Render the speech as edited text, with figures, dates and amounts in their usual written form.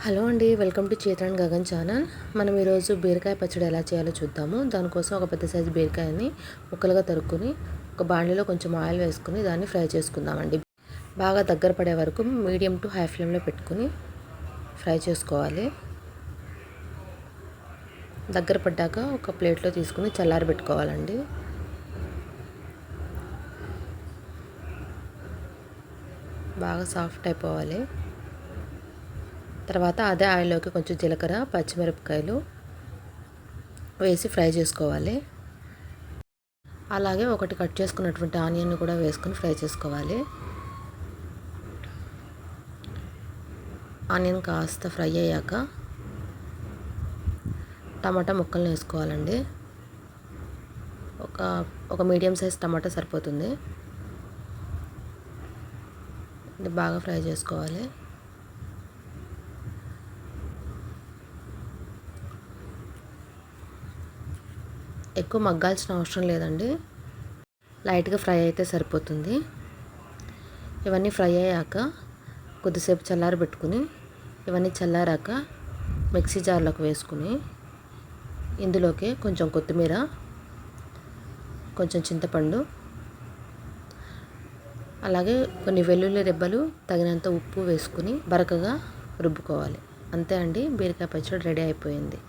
Hello అండి, welcome to Chetan Gagan channel. మనం ఈరోజు బీరకాయ పచ్చడి ఎలా చేయాలో చూద్దాము. దానికోసం ఒక పెద్ద సైజు బీరకాయని ముక్కలుగా తరుక్కుని ఒక బాండిలో కొంచెం ఆయిల్ వేసుకుని దాన్ని ఫ్రై చేసుకుందామండి. బాగా దగ్గర పడే వరకు మీడియం టు హై ఫ్లేమ్లో పెట్టుకుని ఫ్రై చేసుకోవాలి. దగ్గర పడ్డాక ఒక ప్లేట్లో తీసుకుని చల్లారి పెట్టుకోవాలండి. బాగా సాఫ్ట్ అయిపోవాలి. తర్వాత అదే ఆయిల్లోకి కొంచెం జీలకర్ర, పచ్చిమిరపకాయలు వేసి ఫ్రై చేసుకోవాలి. అలాగే ఒకటి కట్ చేసుకున్నటువంటి ఆనియన్ కూడా వేసుకొని ఫ్రై చేసుకోవాలి. ఆనియన్ కాస్త ఫ్రై అయ్యాక టమాటా ముక్కలను వేసుకోవాలండి. ఒక మీడియం సైజ్ టమాటా సరిపోతుంది. ఇది బాగా ఫ్రై చేసుకోవాలి. ఎక్కువ మగ్గాల్సిన అవసరం లేదండి, లైట్గా ఫ్రై అయితే సరిపోతుంది. ఇవన్నీ ఫ్రై అయ్యాక కొద్దిసేపు చల్లారి పెట్టుకుని ఇవన్నీ చల్లారాక మిక్సీ జార్లోకి వేసుకుని ఇందులోకి కొంచెం కొత్తిమీర, కొంచెం చింతపండు, అలాగే కొన్ని వెల్లుల్లి రెబ్బలు, తగినంత ఉప్పు వేసుకుని బరకగా రుబ్బుకోవాలి. అంతే అండి, బీరకాయ పచ్చడి రెడీ అయిపోయింది.